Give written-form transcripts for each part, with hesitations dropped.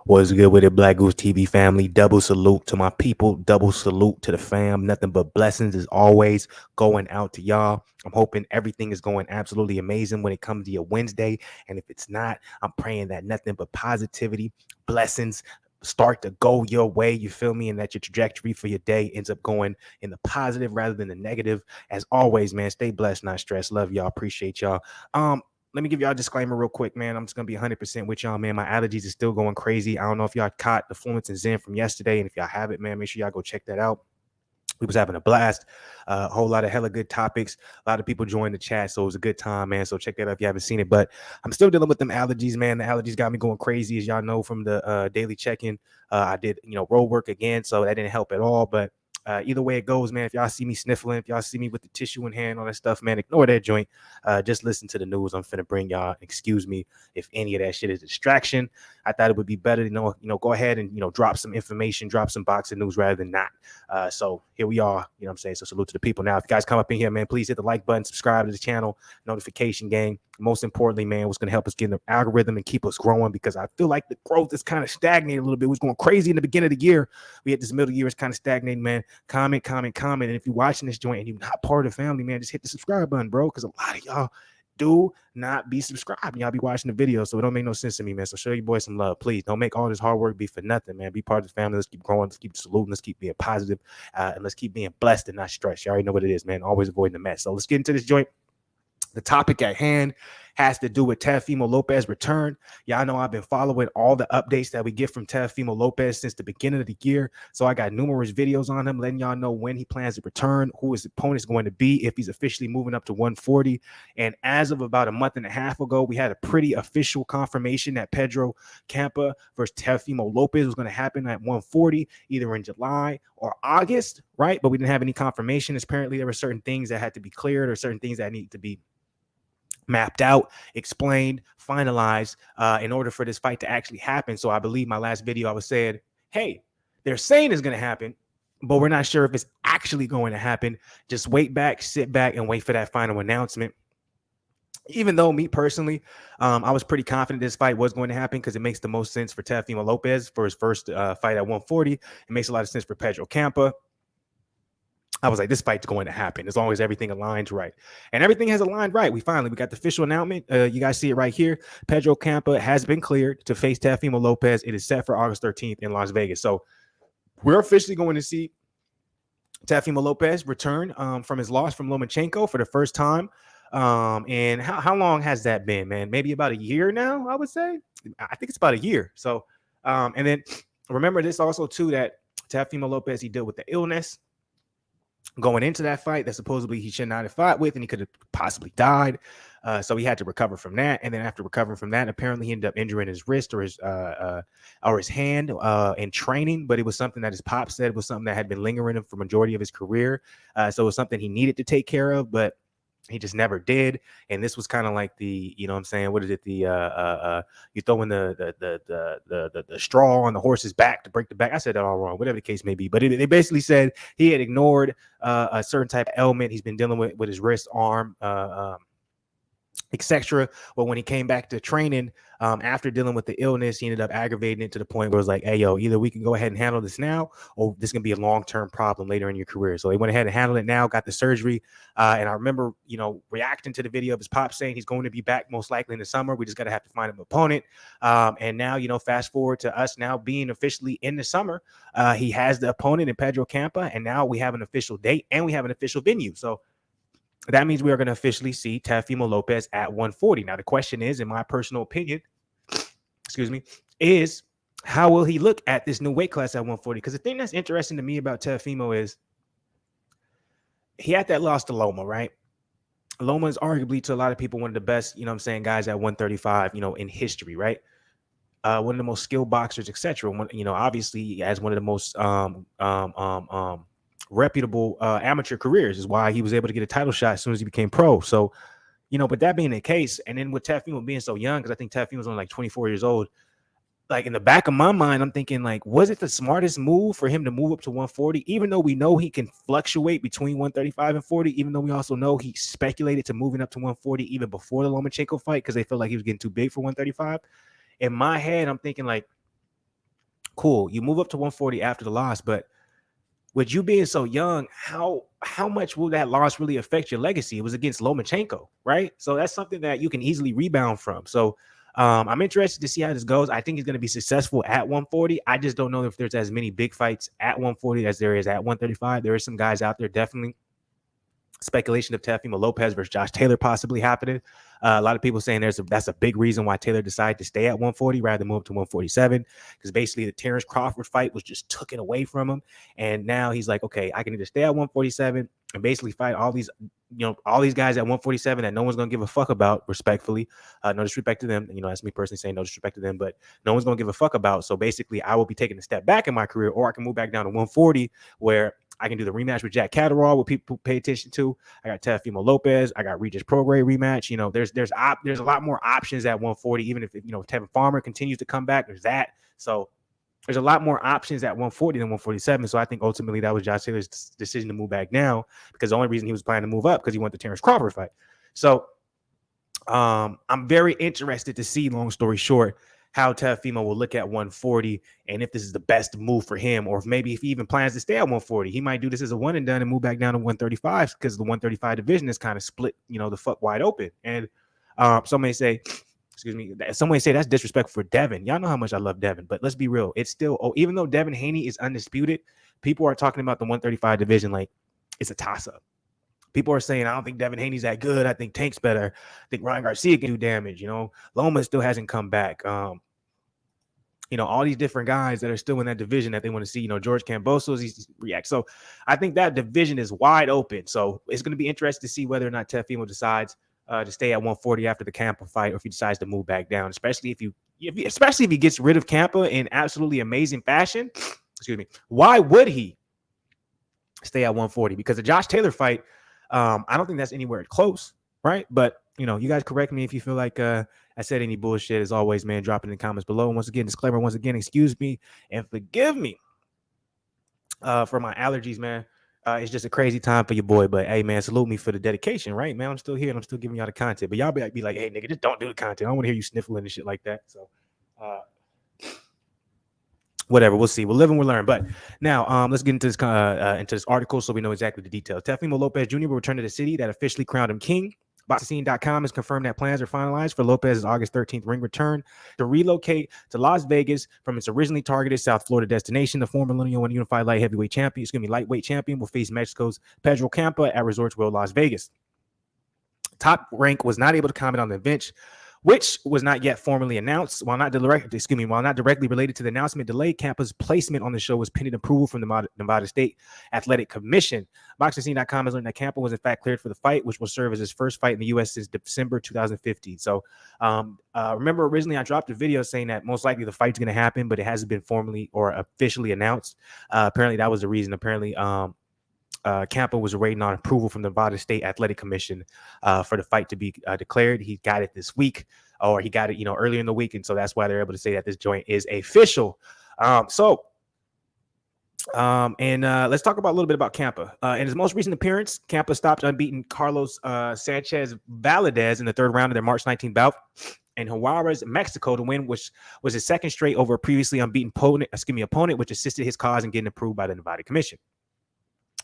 What's good with it, Black Goose TV family? Double salute to my people. Double salute to the fam. Nothing but blessings is always going out to y'all. I'm hoping everything is going absolutely amazing when it comes to your Wednesday. And if it's not, I'm praying that nothing but positivity, blessings start to go your way. You feel me? And that your trajectory for your day ends up going in the positive rather than the negative. As always, man, stay blessed, not stressed. Love y'all. Appreciate y'all. Let me give y'all a disclaimer real quick, man. I'm just gonna be 100% with y'all, man. My allergies are still going crazy. I don't know if y'all caught the Fluence and Zen from yesterday, and if y'all haven't, man, make sure y'all go check that out. We was having a blast, a whole lot of hella good topics. A lot of people joined the chat, so it was a good time, man. So check that out if you haven't seen it. But I'm still dealing with them allergies, man. The allergies got me going crazy, as y'all know from the daily check-in. I did, road work again, so that didn't help at all. But either way it goes, man. If y'all see me sniffling, if y'all see me with the tissue in hand, all that stuff, man, ignore that joint. Just listen to the news. I'm finna bring y'all. Excuse me if any of that shit is a distraction. I thought it would be better, go ahead and drop some information, drop some boxing news rather than not. So here we are, you know what I'm saying? So salute to the people. Now, if you guys come up in here, man, please hit the like button, subscribe to the channel, notification gang. Most importantly, man, what's going to help us get in the algorithm and keep us growing, because I feel like the growth is kind of stagnated a little bit. It was going crazy in the beginning of the year. We had this middle of the year, it's kind of stagnating, man. Comment. And if you're watching this joint and you're not part of the family, man, just hit the subscribe button, bro, because a lot of y'all do not be subscribed. Y'all be watching the video, so it don't make no sense to me, man. So show your boys some love, please. Don't make all this hard work be for nothing, man. Be part of the family. Let's keep growing. Let's keep saluting. Let's keep being positive, and let's keep being blessed and not stressed. You already know what it is, man. Always avoiding the mess. So let's get into this joint. The topic at hand has to do with Teofimo Lopez return. Y'all know I've been following all the updates that we get from Teofimo Lopez since the beginning of the year. So I got numerous videos on him, letting y'all know when he plans to return, who his opponent is going to be, if he's officially moving up to 140. And as of about a month and a half ago, we had a pretty official confirmation that Pedro Campa versus Teofimo Lopez was going to happen at 140, either in July or August, right? But we didn't have any confirmation. Apparently, there were certain things that had to be cleared or certain things that need to be mapped out, explained, finalized in order for this fight to actually happen. So I believe my last video I was saying, hey, they're saying it's going to happen, but we're not sure if it's actually going to happen. Just wait back, sit back, and wait for that final announcement. Even though me personally, I was pretty confident this fight was going to happen because it makes the most sense for Teofimo Lopez for his first fight at 140. It makes a lot of sense for Pedro Campa. I was like, this fight's going to happen as long as everything aligns right. And everything has aligned right. We got the official announcement. You guys see it right here. Pedro Campa has been cleared to face Teofimo Lopez. It is set for August 13th in Las Vegas. So we're officially going to see Teofimo Lopez return from his loss from Lomachenko for the first time. And how long has that been, man? Maybe about a year now, I would say. I think it's about a year. So, and then remember this also, too, that Teofimo Lopez, he dealt with the illness going into that fight that supposedly he should not have fought with, and he could have possibly died. So he had to recover from that. And then after recovering from that, apparently he ended up injuring his wrist or his hand in training. But it was something that his pop said was something that had been lingering him for majority of his career. So it was something he needed to take care of, but he just never did. And this was kind of like the, you know what I'm saying? What is it? You throw in the straw on the horse's back to break the back. I said that all wrong, whatever the case may be. But they basically said he had ignored a certain type of ailment he's been dealing with his wrist, arm, etc. But when he came back to training after dealing with the illness, he ended up aggravating it to the point where it was like, hey, yo, either we can go ahead and handle this now, or this can be a long-term problem later in your career. So they went ahead and handled it now, got the surgery. And I remember, reacting to the video of his pop saying he's going to be back most likely in the summer. We just got to have to find an opponent. And now, fast forward to us now being officially in the summer. He has the opponent in Pedro Campa, and now we have an official date and we have an official venue. So that means we are going to officially see Teofimo Lopez at 140. Now, the question is, in my personal opinion, is how will he look at this new weight class at 140? Because the thing that's interesting to me about Teofimo is he had that loss to Loma, right? Loma is arguably, to a lot of people, one of the best, guys at 135, in history, right? One of the most skilled boxers, etc. Obviously, as one of the most reputable amateur careers, is why he was able to get a title shot as soon as he became pro. So, but that being the case, and then with Teofimo being so young, because I think Teofimo was only like 24 years old, like in the back of my mind, I'm thinking, like, was it the smartest move for him to move up to 140, even though we know he can fluctuate between 135 and 40, even though we also know he speculated to moving up to 140 even before the Lomachenko fight because they felt like he was getting too big for 135. In my head, I'm thinking, like, Cool. You move up to 140 after the loss, but with you being so young, how much will that loss really affect your legacy? It was against Lomachenko, right? So that's something that you can easily rebound from. So I'm interested to see how this goes. I think he's going to be successful at 140. I just don't know if there's as many big fights at 140 as there is at 135. There are some guys out there, definitely. Speculation of Teofimo Lopez versus Josh Taylor possibly happening. A lot of people saying that's a big reason why Taylor decided to stay at 140 rather than move to 147, because basically the Terrence Crawford fight was just taken away from him, and now he's like, okay, I can either stay at 147 and basically fight all these guys at 147 that no one's gonna give a fuck about. Respectfully, no disrespect to them. That's me personally saying no disrespect to them, but no one's gonna give a fuck about. So basically, I will be taking a step back in my career, or I can move back down to 140 where I can do the rematch with Jack Catterall, what people pay attention to. I got Teofimo Lopez. I got Regis Prograis rematch. There's a lot more options at 140. Even if Tevin Farmer continues to come back, there's that. So there's a lot more options at 140 than 147. So I think ultimately that was Josh Taylor's decision to move back now, because the only reason he was planning to move up because he wanted the Terrence Crawford fight. So I'm very interested to see, long story short, how Teofimo will look at 140 and if this is the best move for him, or if maybe if he even plans to stay at 140, he might do this as a one and done and move back down to 135, because the 135 division is kind of split, the fuck wide open. And some may say that's disrespectful for Devin. Y'all know how much I love Devin, but let's be real. It's still, even though Devin Haney is undisputed, people are talking about the 135 division like it's a toss-up. People are saying, I don't think Devin Haney's that good. I think Tank's better. I think Ryan Garcia can do damage. Loma still hasn't come back. All these different guys that are still in that division that they want to see. George Kambosos, he's react. So I think that division is wide open. So it's going to be interesting to see whether or not Teofimo decides to stay at 140 after the Campa fight, or if he decides to move back down, especially if he gets rid of Campa in absolutely amazing fashion. Excuse me. Why would he stay at 140? Because the Josh Taylor fight, I don't think that's anywhere close, right? But, you guys correct me if you feel like I said any bullshit. As always, man, drop it in the comments below. And once again, disclaimer, excuse me and forgive me for my allergies, man. It's just a crazy time for your boy. But, hey, man, salute me for the dedication, right, man? I'm still here and I'm still giving y'all the content. But y'all be like, hey, nigga, just don't do the content. I don't want to hear you sniffling and shit like that. So, whatever, we'll see. We'll live and we'll learn. But now, let's get into this article so we know exactly the details. Teofimo Lopez Jr. will return to the city that officially crowned him king. BoxingScene.com has confirmed that plans are finalized for Lopez's August 13th ring return to relocate to Las Vegas from its originally targeted South Florida destination. The former Lineal One Unified lightweight champion will face Mexico's Pedro Campa at Resorts World Las Vegas. Top Rank was not able to comment on the event, which was not yet formally announced. While not directly related to the announcement delay, Campa's placement on the show was pending approval from the Nevada State Athletic Commission. BoxingScene.com has learned that Campa was in fact cleared for the fight, which will serve as his first fight in the U.S. since December 2015. So remember, originally I dropped a video saying that most likely the fight's going to happen, but it hasn't been formally or officially announced. Apparently that was the reason. Apparently Campa was waiting on approval from the Nevada State Athletic Commission for the fight to be declared. He got it this week, or he got it, earlier in the week, and so that's why they're able to say that this joint is official. Let's talk about a little bit about Campa. In his most recent appearance, Campa stopped unbeaten Carlos Sanchez Valadez in the third round of their March 19th bout in Juarez, Mexico, to win, which was his second straight over a previously unbeaten opponent, which assisted his cause in getting approved by the Nevada Commission.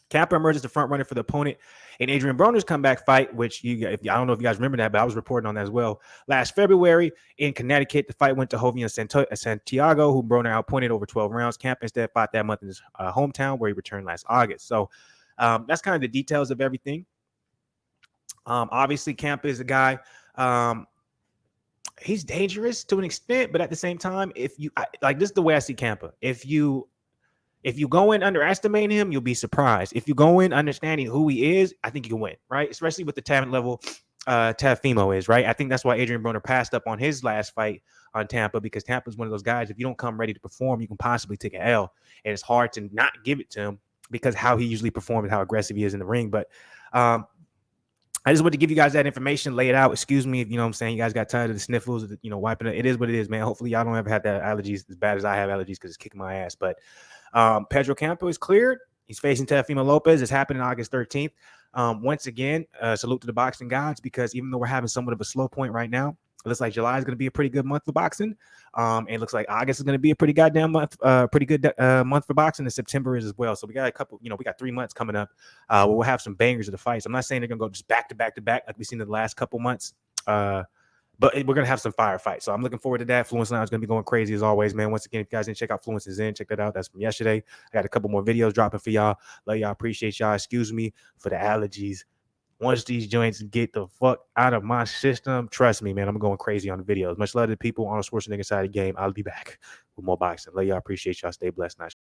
Campa emerged as the front runner for the opponent in Adrian Broner's comeback fight, which I don't know if you guys remember that, but I was reporting on that as well. Last February in Connecticut, the fight went to Jovian Santiago, who Broner outpointed over 12 rounds. Campa instead fought that month in his hometown, where he returned last August. So that's kind of the details of everything. Obviously, Campa is a guy. He's dangerous to an extent, but at the same time, this is the way I see Campa. If you go in underestimating him, you'll be surprised. If you go in understanding who he is, I think you can win, right? Especially with the talent level Teofimo is, right? I think that's why Adrian Broner passed up on his last fight on Campa, because Tampa's one of those guys, if you don't come ready to perform, you can possibly take an L. And it's hard to not give it to him because how he usually performs and how aggressive he is in the ring. But I just want to give you guys that information, lay it out. Excuse me if, you know what I'm saying, you guys got tired of the sniffles, wiping it. It is what it is, man. Hopefully y'all don't ever have that allergies as bad as I have allergies, because it's kicking my ass. But Pedro Campa is cleared. He's facing Teofimo Lopez. It's happening August 13th. Once again, salute to the boxing gods, because even though we're having somewhat of a slow point right now, It looks like July is going to be a pretty good month for boxing. And it looks like August is going to be a pretty goddamn month, pretty good month for boxing, and September is as well. So we got a couple, we got 3 months coming up. Where we'll have some bangers of the fights. I'm not saying they're going to go just back to back to back like we've seen in the last couple months. But we're going to have some fire fights. So I'm looking forward to that. Fluence Lounge is going to be going crazy as always, man. Once again, if you guys didn't check out Fluence is In, check that out. That's from yesterday. I got a couple more videos dropping for y'all. Love y'all. Appreciate y'all. Excuse me for the allergies. Once these joints get the fuck out of my system, trust me, man, I'm going crazy on the videos. Much love to the people on the Schwarzenegger side of the game. I'll be back with more boxing. Love y'all. Appreciate y'all. Stay blessed. Nice.